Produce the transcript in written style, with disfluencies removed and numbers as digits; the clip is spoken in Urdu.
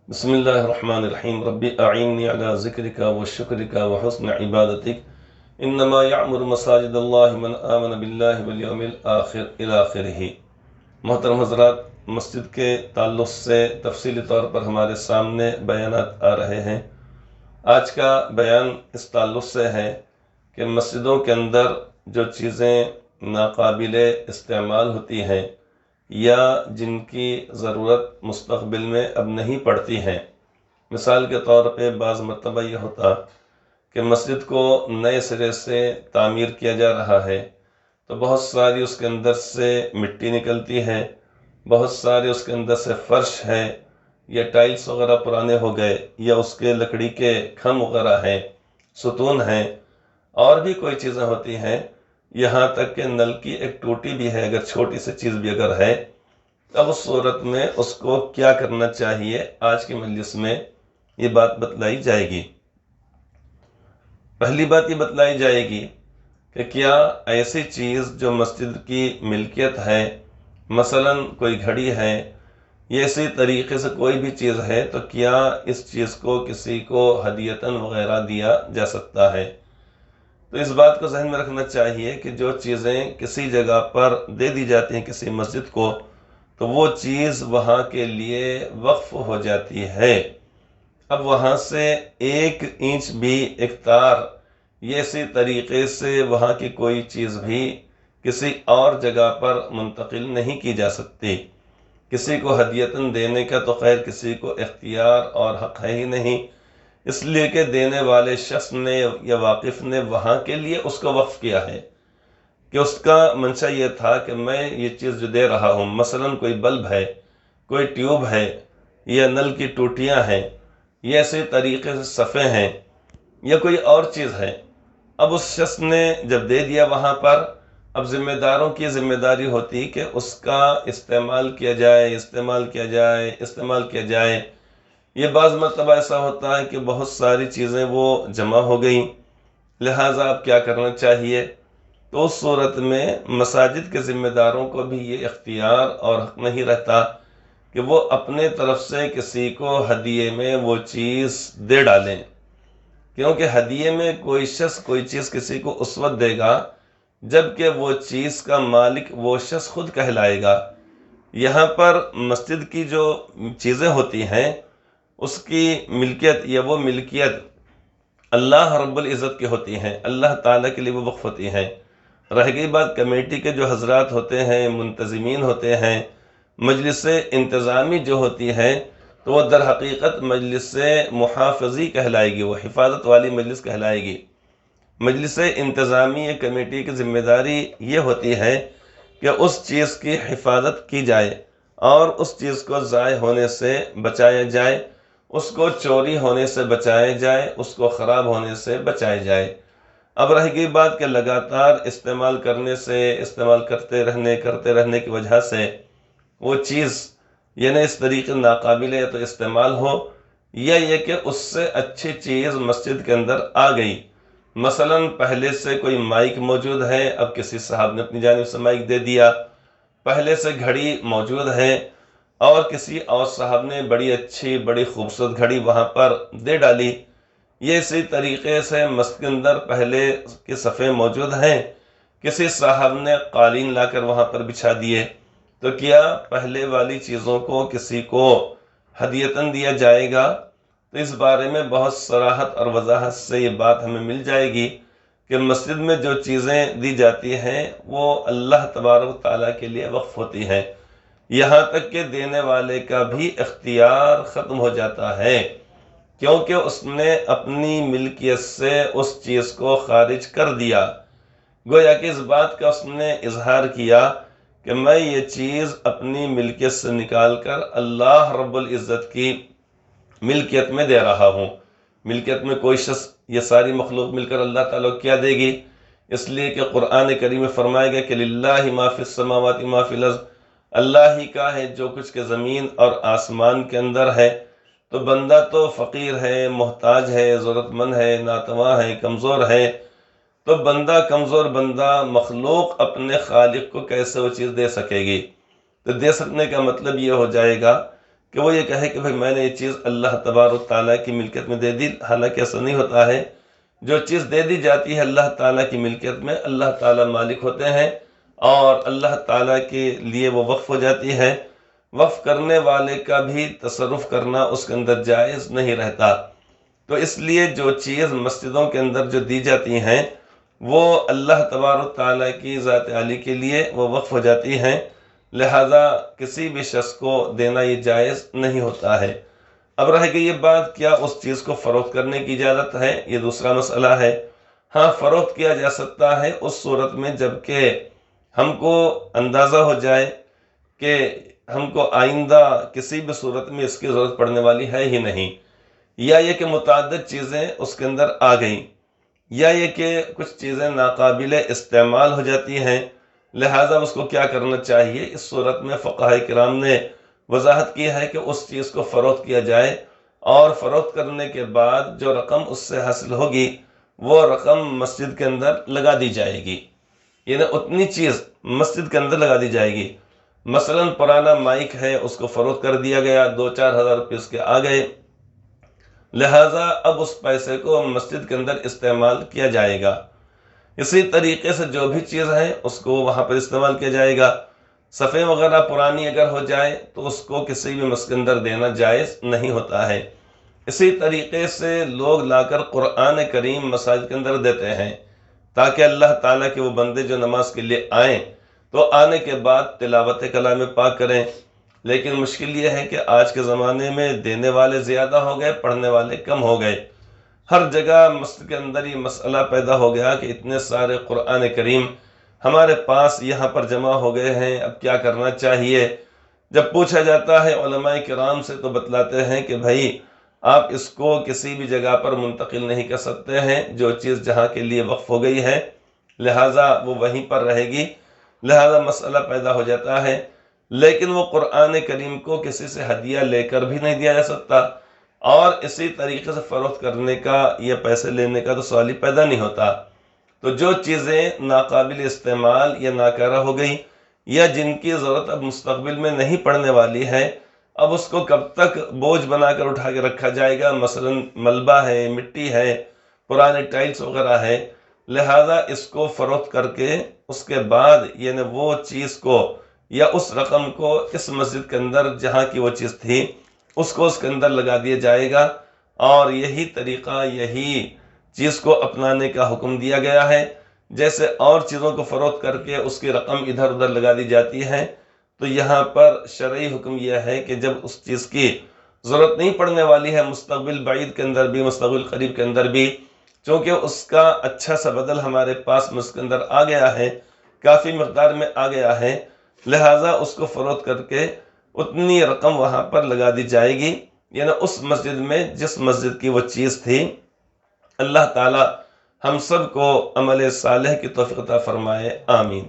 بسم اللہ الرحمن الرحیم ربی اعیننی علی ذکرک و شکرک و حسن عبادتک انما یعمر مساجد اللہ من آمن باللہ والیوم الآخر الی آخرہ۔ محترم حضرات، مسجد کے تعلق سے تفصیلی طور پر ہمارے سامنے بیانات آ رہے ہیں۔ آج کا بیان اس تعلق سے ہے کہ مسجدوں کے اندر جو چیزیں ناقابل استعمال ہوتی ہیں یا جن کی ضرورت مستقبل میں اب نہیں پڑتی ہیں، مثال کے طور پہ بعض مرتبہ یہ ہوتا کہ مسجد کو نئے سرے سے تعمیر کیا جا رہا ہے تو بہت ساری اس کے اندر سے مٹی نکلتی ہے، بہت سارے اس کے اندر سے فرش ہے یا ٹائلز وغیرہ پرانے ہو گئے یا اس کے لکڑی کے کھم وغیرہ ہیں، ستون ہیں، اور بھی کوئی چیزیں ہوتی ہیں، یہاں تک کہ نل کی ایک ٹوٹی بھی ہے، اگر چھوٹی سی چیز بھی اگر ہے، تب اس صورت میں اس کو کیا کرنا چاہیے، آج کی مجلس میں یہ بات بتلائی جائے گی۔ پہلی بات یہ بتلائی جائے گی کہ کیا ایسی چیز جو مسجد کی ملکیت ہے، مثلا کوئی گھڑی ہے یا اسی طریقے سے کوئی بھی چیز ہے، تو کیا اس چیز کو کسی کو ہدیتاً وغیرہ دیا جا سکتا ہے؟ تو اس بات کو ذہن میں رکھنا چاہیے کہ جو چیزیں کسی جگہ پر دے دی جاتی ہیں کسی مسجد کو، تو وہ چیز وہاں کے لیے وقف ہو جاتی ہے۔ اب وہاں سے ایک انچ بھی ایک تار یہ اسی طریقے سے وہاں کی کوئی چیز بھی کسی اور جگہ پر منتقل نہیں کی جا سکتی۔ کسی کو ہدیتاً دینے کا تو خیر کسی کو اختیار اور حق ہے ہی نہیں، اس لیے کہ دینے والے شخص نے یا واقف نے وہاں کے لیے اس کو وقف کیا ہے، کہ اس کا منشا یہ تھا کہ میں یہ چیز جو دے رہا ہوں، مثلا کوئی بلب ہے، کوئی ٹیوب ہے، یا نل کی ٹوٹیاں ہیں، یا اسی طریقے سے صفحے ہیں، یا کوئی اور چیز ہے، اب اس شخص نے جب دے دیا وہاں پر، اب ذمہ داروں کی ذمہ داری ہوتی کہ اس کا استعمال کیا جائے، استعمال کیا جائے، استعمال کیا جائے۔ یہ بعض مرتبہ ایسا ہوتا ہے کہ بہت ساری چیزیں وہ جمع ہو گئیں، لہٰذا اب کیا کرنا چاہیے؟ تو اس صورت میں مساجد کے ذمہ داروں کو بھی یہ اختیار اور حق نہیں رہتا کہ وہ اپنے طرف سے کسی کو ہدیے میں وہ چیز دے ڈالیں، کیونکہ ہدیے میں کوئی شخص کوئی چیز کسی کو اس وقت دے گا جبکہ وہ چیز کا مالک وہ شخص خود کہلائے گا۔ یہاں پر مسجد کی جو چیزیں ہوتی ہیں اس کی ملکیت یا وہ ملکیت اللہ رب العزت کی ہوتی ہیں، اللہ تعالیٰ کے لیے وہ وقف ہوتی ہیں۔ رہ گئی بات کمیٹی کے جو حضرات ہوتے ہیں، منتظمین ہوتے ہیں، مجلس انتظامی جو ہوتی ہے، تو وہ در حقیقت مجلس محافظی کہلائے گی، وہ حفاظت والی مجلس کہلائے گی۔ مجلس انتظامی کمیٹی کی ذمہ داری یہ ہوتی ہے کہ اس چیز کی حفاظت کی جائے اور اس چیز کو ضائع ہونے سے بچایا جائے، اس کو چوری ہونے سے بچایا جائے، اس کو خراب ہونے سے بچایا جائے۔ اب رہ گئی بات کہ لگاتار استعمال کرنے سے، استعمال کرتے رہنے کی وجہ سے وہ چیز یعنی اس طریقے ناقابل یا تو استعمال ہو، یا یہ کہ اس سے اچھی چیز مسجد کے اندر آ گئی، مثلا پہلے سے کوئی مائک موجود ہے، اب کسی صاحب نے اپنی جانب سے مائک دے دیا، پہلے سے گھڑی موجود ہے اور کسی اور صاحب نے بڑی اچھی بڑی خوبصورت گھڑی وہاں پر دے ڈالی، یہ اسی طریقے سے مسجد کے اندر پہلے کے صفحے موجود ہیں، کسی صاحب نے قالین لا کر وہاں پر بچھا دیے، تو کیا پہلے والی چیزوں کو کسی کو ہدیتاً دیا جائے گا؟ تو اس بارے میں بہت صراحت اور وضاحت سے یہ بات ہمیں مل جائے گی کہ مسجد میں جو چیزیں دی جاتی ہیں وہ اللہ تبارک و تعالیٰ کے لیے وقف ہوتی ہیں، یہاں تک کہ دینے والے کا بھی اختیار ختم ہو جاتا ہے، کیونکہ اس نے اپنی ملکیت سے اس چیز کو خارج کر دیا، گویا کہ اس بات کا اس نے اظہار کیا کہ میں یہ چیز اپنی ملکیت سے نکال کر اللہ رب العزت کی ملکیت میں دے رہا ہوں۔ ملکیت میں کوئی شخص یہ ساری مخلوق مل کر اللہ تعالیٰ کو کیا دے گی؟ اس لیے کہ قرآن کریم میں فرمایا گیا کہ للہ ما فی السماوات ما فی الارض، اللہ ہی کا ہے جو کچھ کے زمین اور آسمان کے اندر ہے، تو بندہ تو فقیر ہے، محتاج ہے، ضرورت مند ہے، ناتواں ہے، کمزور ہے، تو بندہ کمزور بندہ مخلوق اپنے خالق کو کیسے وہ چیز دے سکے گی؟ تو دے سکنے کا مطلب یہ ہو جائے گا کہ وہ یہ کہے کہ بھائی میں نے یہ چیز اللہ تبارک تعالیٰ کی ملکیت میں دے دی، حالانکہ ایسا نہیں ہوتا ہے۔ جو چیز دے دی جاتی ہے اللہ تعالیٰ کی ملکیت میں، اللہ تعالیٰ مالک ہوتے ہیں اور اللہ تعالیٰ کے لیے وہ وقف ہو جاتی ہے۔ وقف کرنے والے کا بھی تصرف کرنا اس کے اندر جائز نہیں رہتا۔ تو اس لیے جو چیز مسجدوں کے اندر جو دی جاتی ہیں وہ اللہ تبارک تعالیٰ کی ذات عالی کے لیے وہ وقف ہو جاتی ہیں، لہذا کسی بھی شخص کو دینا یہ جائز نہیں ہوتا ہے۔ اب رہ گئی یہ بات، کیا اس چیز کو فروخت کرنے کی اجازت ہے؟ یہ دوسرا مسئلہ ہے۔ ہاں، فروخت کیا جا سکتا ہے اس صورت میں جب کہ ہم کو اندازہ ہو جائے کہ ہم کو آئندہ کسی بھی صورت میں اس کی ضرورت پڑنے والی ہے ہی نہیں، یا یہ کہ متعدد چیزیں اس کے اندر آ گئیں، یا یہ کہ کچھ چیزیں ناقابل استعمال ہو جاتی ہیں، لہٰذا اس کو کیا کرنا چاہیے؟ اس صورت میں فقہاء کرام نے وضاحت کی ہے کہ اس چیز کو فروخت کیا جائے، اور فروخت کرنے کے بعد جو رقم اس سے حاصل ہوگی وہ رقم مسجد کے اندر لگا دی جائے گی، یعنی اتنی چیز مسجد کے اندر لگا دی جائے گی۔ مثلا پرانا مائک ہے، اس کو فروخت کر دیا گیا، 2-4 ہزار روپے اس کے آ گئے، لہٰذا اب اس پیسے کو مسجد کے اندر استعمال کیا جائے گا۔ اسی طریقے سے جو بھی چیز ہے اس کو وہاں پر استعمال کیا جائے گا۔ صفحے وغیرہ پرانی اگر ہو جائے تو اس کو کسی بھی مسجد کے اندر دینا جائز نہیں ہوتا ہے۔ اسی طریقے سے لوگ لا کر قرآن کریم مساجد کے اندر دیتے ہیں تاکہ اللہ تعالیٰ کے وہ بندے جو نماز کے لیے آئیں تو آنے کے بعد تلاوت کلام پاک کریں، لیکن مشکل یہ ہے کہ آج کے زمانے میں دینے والے زیادہ ہو گئے، پڑھنے والے کم ہو گئے۔ ہر جگہ مسجد کے اندر یہ مسئلہ پیدا ہو گیا کہ اتنے سارے قرآن کریم ہمارے پاس یہاں پر جمع ہو گئے ہیں، اب کیا کرنا چاہیے؟ جب پوچھا جاتا ہے علماء کرام سے تو بتلاتے ہیں کہ بھائی آپ اس کو کسی بھی جگہ پر منتقل نہیں کر سکتے ہیں، جو چیز جہاں کے لیے وقف ہو گئی ہے لہٰذا وہ وہیں پر رہے گی، لہٰذا مسئلہ پیدا ہو جاتا ہے۔ لیکن وہ قرآن کریم کو کسی سے ہدیہ لے کر بھی نہیں دیا جا سکتا، اور اسی طریقے سے فروخت کرنے کا یا پیسے لینے کا تو سوال ہی پیدا نہیں ہوتا۔ تو جو چیزیں ناقابل استعمال یا ناکارہ ہو گئی یا جن کی ضرورت اب مستقبل میں نہیں پڑنے والی ہے، اب اس کو کب تک بوجھ بنا کر اٹھا کے رکھا جائے گا؟ مثلا ملبہ ہے، مٹی ہے، پرانے ٹائلز وغیرہ ہے، لہذا اس کو فروخت کر کے اس کے بعد یعنی وہ چیز کو یا اس رقم کو اس مسجد کے اندر جہاں کی وہ چیز تھی اس کو اس کے اندر لگا دیا جائے گا، اور یہی طریقہ یہی چیز کو اپنانے کا حکم دیا گیا ہے۔ جیسے اور چیزوں کو فروخت کر کے اس کی رقم ادھر ادھر لگا دی جاتی ہے، تو یہاں پر شرعی حکم یہ ہے کہ جب اس چیز کی ضرورت نہیں پڑنے والی ہے مستقبل بعید کے اندر بھی مستقبل قریب کے اندر بھی، چونکہ اس کا اچھا سا بدل ہمارے پاس مسجد کے اندر آ گیا ہے، کافی مقدار میں آ گیا ہے، لہٰذا اس کو فروخت کر کے اتنی رقم وہاں پر لگا دی جائے گی، یعنی اس مسجد میں جس مسجد کی وہ چیز تھی۔ اللہ تعالی ہم سب کو عمل صالح کی توفیق عطا فرمائے، آمین۔